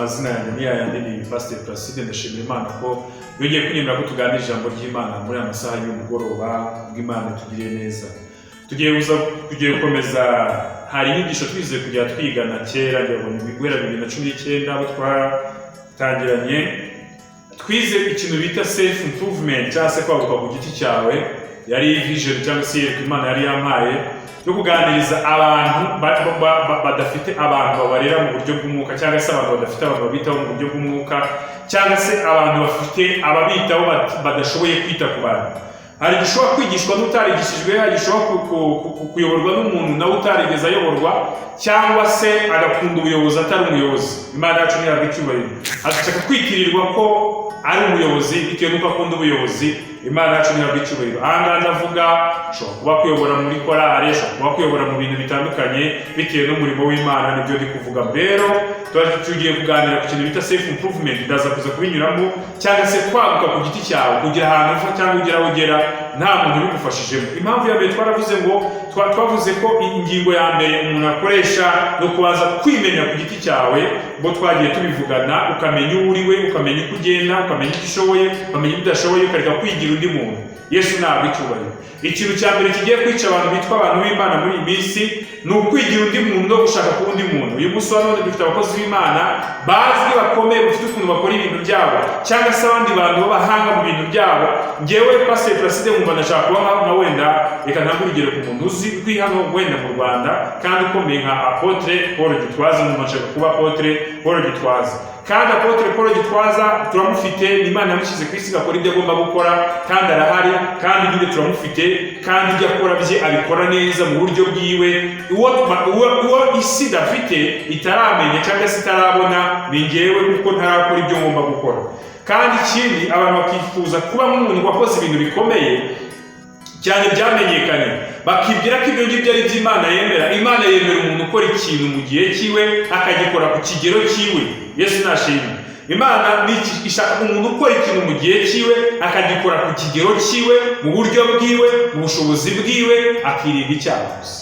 Mazina yanjye ni Pastor Placide. Ndashimira Imana ko yongeye kunyemera ko tuganira ijambo ry'Imana muri amasaha y'umugoroba bw'Imana tugiriye neza. Tugiye gukomeza, hari inyigisho twize kujya twigana kera ngo guhera 2019 abo twatangiranye twize ikintu bita self improvement cyangwa se kwaguka ku giti cyawe. Yari vision cyangwa se Imana yari yampaye yo kuganiriza abantu badafite abantu babarera mu buryo bw'umwuka, cyangwa se abantu badafite abantu babitaho mu buryo bw'umwuka, cyangwa se abantu bafite ababitaho badashoboye kwita ku bantu. Hari gishobora kwigishwa n'utarigishijwe, hari gishobora kuyoborwa n'umuntu nawe utarigeze ayoborwa, cyangwa se agakunda ubuyobozi atari umuyobozi. Imana yacu ntihabwa icyubahiro. Agashaka kwitirirwa ko ari umuyobozi bitewe n'uko akunda ubuyobozi. Imana yacu ntihabwa icyubahiro. Ahangaha ndavuga ushobora kuba kuyobora muri korali, ushobora kuba kuyobora mu bintu bitandukanye bitewe n'umurimo w'Imana. Nibyo ndi kuvuga. Rero tugiye kuganira ku kintu bita self improvement. Ndaza kuza kubinyuramo, cyangwa se kwaguka ku giti cyawe, kugira ahantu uva cyangwa ugera aho ugera nta muntu ubigufashijemo. Impamvu ya mbere twavuze ko ingingo ya mbere umuntu akoresha no kubanza kwimenya ku giti cyawe, bo twagiye tubivugana, ukamenya uwo uriwe, ukamenya uko ugenda, ukamenya icyo ushoboye, ukamenya ibyo udashoboye, ukareka kwigira undi muntu. Yesu ntabwo icyubahiro. Ikintu cya mbere kigiye kwica abantu bitwa abantu b'Imana muri iyi minsi ni ukwigira undi muntu no gushaka ku wundi muntu. Uyu munsi wa none dufite abakozi b'Imana bazwi bakomeye, bafite ukuntu bakora ibintu byabo, cyangwa se abandi bantu b'abahanga mu bintu byabo. Ngewe Pastor Placide nkumva ndashaka kuba nka wenda, reka ntange urugero ku muntu uzi kuri hano wenda mu Rwanda kandi ukomeye nka Apotre Paul Gitwaza. Nkumva nshaka kuba Apotre Paul Gitwaza. Kandi Apotre Paul Gitwaza turamufite, Imana yamushyize ku isi agakora ibyo agomba gukora, kandi arahari, kandi nyine turamufite, kandi ibyo akora bye abikora neza mu buryo bwiwe. Uwo isi idafite, itaramenya cyangwa se itarabona, ni ngewe kuko ntarakora ibyo ngomba gukora. Kandi ikindi, abantu bakifuza kuba nk'umuntu wakoze ibintu bikomeye cyane byamenyekanye, bakibwira ko ibyo ngibyo ari iby'Imana yemera. Imana yemera umuntu ukora ikintu mu gihe cyiwe, akagikora ku kigero cyiwe. Yesu nashimwe. Imana ishaka umuntu ukora ikintu mu gihe cyiwe, akagikora ku kigero cyiwe, mu buryo bwiwe, mu bushobozi bwiwe, akirinda icyaha gusa.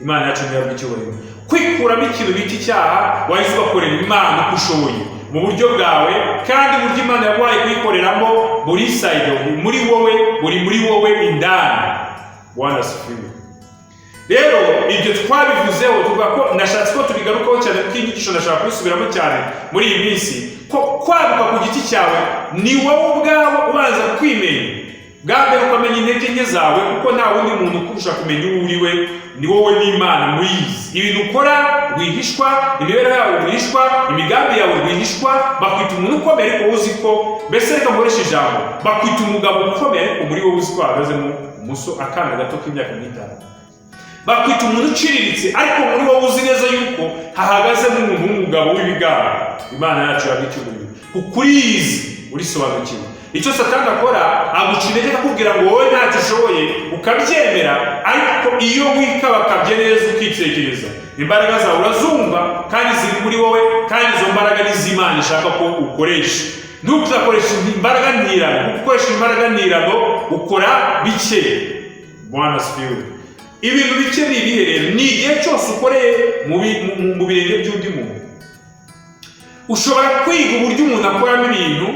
Imana yacu ntihabwa icyubahiro. Kwikuramo ikintu bita icyaha, wahise ugakorera Imana uko ushoboye mu buryo bwawe, kandi uburyo Imana yaguhaye kuyikoreramo buri side, muri wowe indani. Bwana asifiwe. Rero ibyo twabivuzeho, tuvuga ko nashatse ko tubigarukaho cyane, kuko inyigisho ndashaka kubisubiramo cyane muri iyi minsi, ko kwaguka ku giti cyawe ni wowe ubwawe ubanza kwimenya. Bwa mbere ukamenya intege nke zawe, kuko nta wundi muntu ukurusha kumenya uwo uriwe, ni wowe n'Imana muyizi. Ibintu ukora rwihishwa, imibereho yawe rwihishwa, imigambi yawe rwihishwa. Bakwita umuntu ukomeye ariko uzi ko, mbese reka nkoresha ijambo, bakwita umugabo ukomeye ariko muri wowe uzi ko ahagaze mu akana gato k'imyaka 5. Bakwita umuntu uciriritse ariko muri wowe uzi neza yuko hahagazemo umuntu w'umugabo w'ibigango. Imana yacu yabicyubahiro. Ukurizi, urisobanukiwe. Icyo Satani akora, aguca intege akakubwira ngo wowe ntacyo ushoboye, ukabyemera. Ariko iyo wikabakabye neza ukitekereza, imbaraga zawe urazumva kandi ziri muri wowe, kandi izo mbaraga ni iz'Imana ishaka ko ukoresha. Ntuzakoresha imbaraga ntirano. Ukoresha imbaraga ntirano ukora bike. Bwana asifiwe. Ibintu bike ni ibihe rero? Ni igihe cyose ukoreye mu birenge by'undi muntu. Ushobora kwiga uburyo umuntu akoramo ibintu,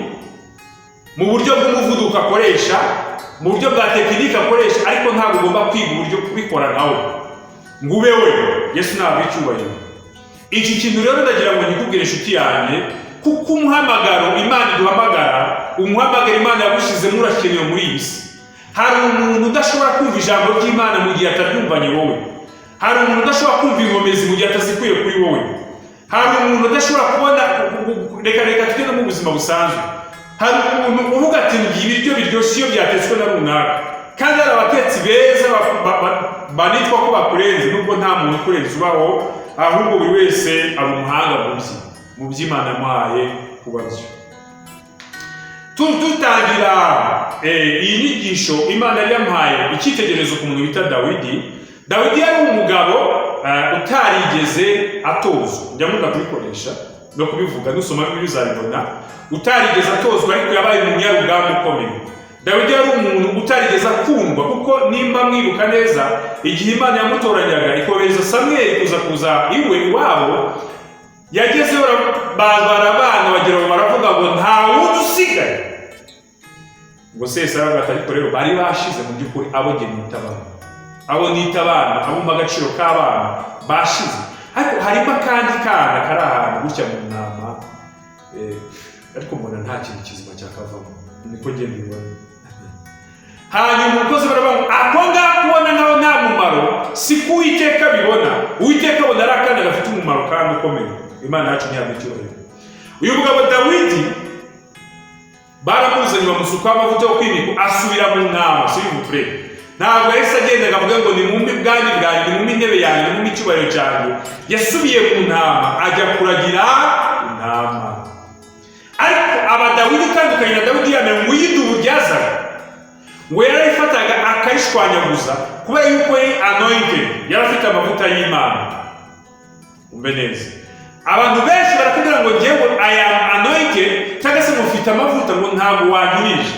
mu buryo bw'umuvuduko akoresha, mu buryo bwa tekinike akoresha, ariko ntabwo ugomba kwiga uburyo kubikora nawe ngo ube we. Yesu ntabwo icyubahiro. Iki kintu rero ndagira ngo nikubwire inshuti yanjye, kuko umuhamagaro Imana iduhamagara, umuhamagaro Imana yagushyizemo urakenewe muri iyi si. Hari umuntu udashobora kumva ijambo ry'Imana mu gihe ataryumvanye wowe. Hari umuntu udashobora kumva inkomezi mu gihe atazikuye kuri wowe. Hari umuntu udashobora kubona, reka tujye no mu buzima busanzwe. Hari umuntu uvuga ati ngiye ibiryo biryoshye iyo byatetswe na runaka, kandi hari abatetsi beza banitwa ko bakurenze, nubwo nta muntu ukurenze ubaho, ahubwo buri wese aba umuhanga mu by'Imana yamuhaye kuba byo. Tutangira iyi nyigisho, Imana yari yamuhaye icyitegererezo ku muntu bita Dawidi. Dawidi yari umugabo utarigeze atozwa. Njya nkunda kubikoresha no kubivuga, nusoma Bibiliya uzabibona. Utarigeze atozwa ariko yabaye umunyarugamba ukomeye. Dawidi yari umuntu utarigeze akundwa, kuko nimba mwibuka neza, igihe Imana yamutoranyaga ikohereza Samweli kuza iwe iwabo, yagezeho barabana bagira ngo baravuga ngo ntawundi usigaye. Ngo sesa aravuga ariko rero bari bashize mu by'ukuri abo nge nita abana, abo nita abana, abo mu agaciro k'abana bashize. Ariko harimo akandi kana kari ahantu gutya mu ntama, ariko mbona nta kintu kizima cyakavamo, niko ngenda mbibona. Hanyuma umukozi baravuga ako ngako ubona nawe nta mumaro, si ko Uwiteka bibona. Uwiteka abona ari akana gafite umumaro kandi ukomeye. Imana yacu ntihabwe icyubahiro. Uyu mugabo Dawidi baramuzanye bamusukaho amavuta yo kwimika, asubira mu ntama, s'il vous plaît. Ntabwo yahise agenda akavuga ngo nimumpe ubwami bwanjye, nimumpe intebe yanjye, nimumpe icyubahiro cyanjye. Yasubiye mu ntama ajya kuragira intama. Ariko Abadawidi itandukanye na Dawidi yamenye ngo iyidubu ryazaga, ngo yarayifataga akayishwanyaguza kubera yuko yari anointed, yari afite amavuta y'Imana. Umve neza, abantu benshi barakubwira ngo njyewe I am anointed, cyangwa se mufite amavuta, ngo ntabwo wanyurije.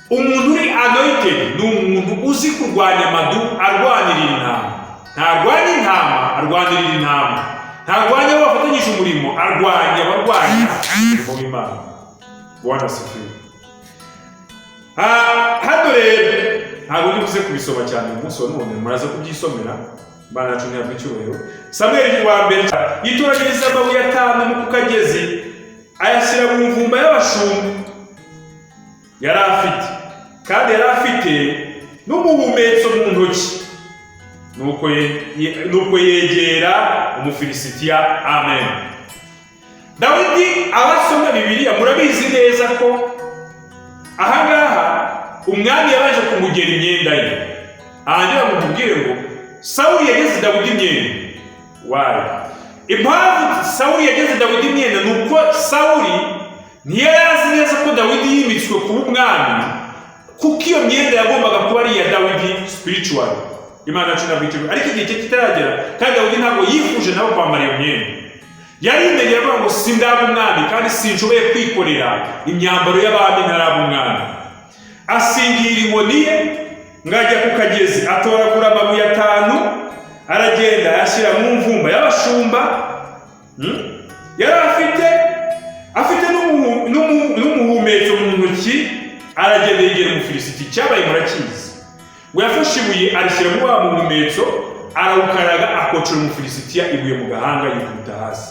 Umuntu uri anointed ni umuntu uzi kurwanya amadu, arwanirira intama. Ntarwanya intama, arwanirira intama. Ntarwanya abo bafatanyije umurimo, arwanya abarwanya umurimo w'Imana. Bwana asifiwe. Hano rero ntabwo ndi buze kubisoma cyane umunsi wa none, muraza kubyisomera. Imana yacu ntihabwe icyubahiro. Samweli wa mbere yitoranyiriza amabuye 5 mu kagezi, ayashyira mu mvumba y'abashumba yari afite, kandi yari afite n'umuhumetso mu ntoki. Nuko yegera Umufilisitiya. Amen. Dawidi abasoma Bibiliya murabizi neza ko ahangaha umwami yabaje kumugera imyenda ye. Ahangira mumubwire ngo Sawuli yageze Dawidi imyenda. Why? Impamvu Sawuli yageze Dawidi imyenda nuko Sawuli ntiyari azi neza ko Dawidi yimitswe kuba umwami, kuko iyo myenda yagombaga kuba ari iya Dawidi spiritual. Imana yacu nabwitiro. Ariko igihe cye kitaragera, kandi Dawidi ntabwo yifuje nawe kwambara iyo myenda. Yari yimenya avuga ngo sindaba umwami, kandi sinshoboye kwikorera imyambaro y'abami ntaraba umwami. Asingira inkoni ye ngajya ku kagezi, atoragura amabuye 5, aragenda ashyira mu mvumba y'abashumba. Yari afite n'umuhumetso mu ntoki, aragenda yegera Umufilisiti. Cyabaye murakizi, ngo yafashe ibuye arishyira mu wa muhumetso, arawukaraga, akocera Umufilisitiya ibuye mu gahanga, yikubita hasi.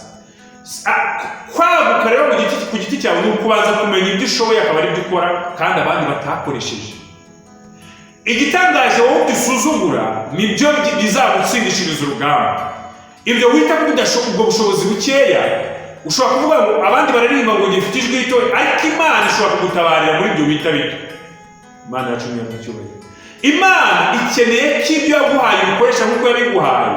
Kwaguka rero ku giti cyawe ni ukubanza kumenya ibyo ushoboye akaba ari byo ukora, kandi abandi batakoresheje. Igitangaje wowe udusuzugura nibyo bizagutsindishiriza urugamba. Ibyo wita ko ubwo bushobozi bukeya, ushobora kuvuga ngo abandi bararirimba ngo ngifite ijwi rito, ariko Imana ishobora kugutabarira muri ibyo wita bito. Imana yacu ntihabwe icyubahiro. Imana ikeneye ko ibyo yaguhaye ubikoresha nk'uko yabiguhaye,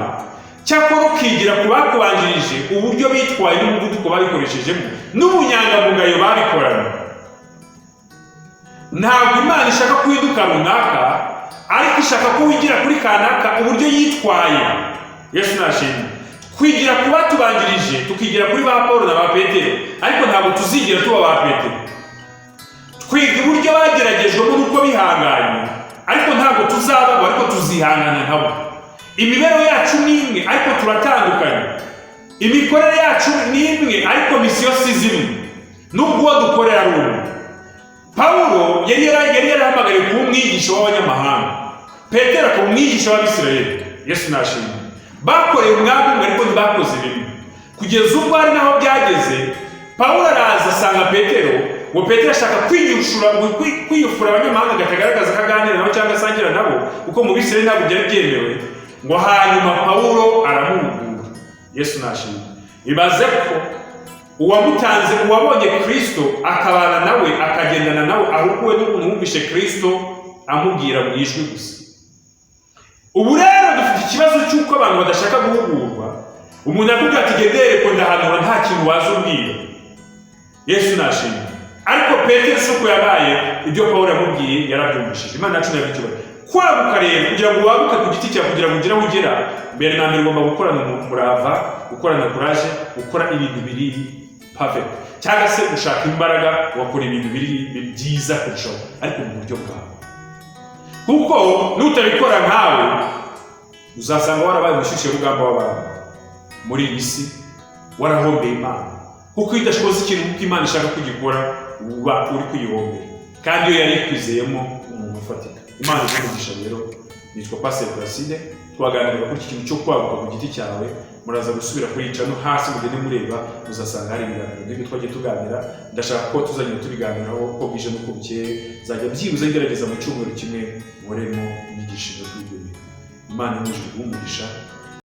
cyakora ukigira ku bakubanjirije uburyo bitwaye n'umuvuduko babikoreshejemo n'ubunyangamugayo babikoranye. Ntabwo Imana ishaka kuhinduka runaka, ariko ishaka ko wigira kuri kanaka uburyo yitwaye. Yesu nashimye. Kwigira ku batubanjirije tukigira kuri ba Paulo na ba Petero, ariko ntabwo tuzigira tuba ba Petero. Twiga uburyo bageragejwe n'uko bihanganye, ariko ntabwo tuzaba, ariko tuzihangana nabo. Imibereho yacu ni imwe, ariko turatandukanye. Imikorere yacu ni imwe, ariko misiyo si zimwe. Nubwo dukorera ari umwe. Paulo yari yarahamagariwe kuba umwigisha w'abanyamahanga, Petero akaba umwigisha w'Abisirayeli. Yesu nashimye. Bakoreye umwami umwe, ariko ntibakoze bimwe. Kugeza ubwo hari naho byageze, Paulo araza asanga Petero, ngo Petero ashaka kwiyufura abanyamahanga, agatagaragaza ko aganira nabo cyangwa asangira nabo, kuko mu Bisirayeli ntabwo byari byemewe. Ngo hanyuma Paulo aramuhugura. Yesu nashimye. Ibaze ko uwamutanze, uwabonye Kristo akabana nawe, akagendana nawe, ahubwo we n'umuntu wumvishe Kristo amubwira mu ijwi gusa. Ubu rero dufite ikibazo cy'uko abantu badashaka guhugurwa. Umuntu akubwira ati gendere ko ndahanura, nta kintu waza umbwira. Yesu nashimye. Ariko Petero suko yabaye ibyo Paulo yamubwiye yarabyumvishije. Imana yacu ntihabwe icyubahiro. Kwaguka rero, kugira ngo waguke ku giti cyawe, kugira ngo ugire aho ugera, mbere na mbere ugomba gukorana umurava, gukorana courage, gukora ibintu biri perfect, cyangwa se ushaka imbaraga wakora ibintu biri byiza kurushaho, ariko mu buryo bwawe. Kuko nutabikora nkawe uzasanga warabaye umushyushye rugamba w'abantu muri iyi si, warahombeye Imana. Kuko iyo udashoboza ikintu kuko Imana ishaka kugikora uba uri kuyihombera, kandi iyo yari ikwizeyemo umuntu ufatika. Imana imugisha rero. Nitwa Pastor Placide, twaganira kuri iki kintu cyo kwaguka ku giti cyawe. Muraza gusubira kuyica no hasi mugende mureba, muzasanga hari ibiganiro n'ibyo twagiye tuganira. Ndashaka ko tuzagenda tubiganiraho ko bwije no kubukeye, zajya byibuze ngerageza mu cyumweru kimwe nkoremo inyigisho zo kwiga. Imana imujije umugisha.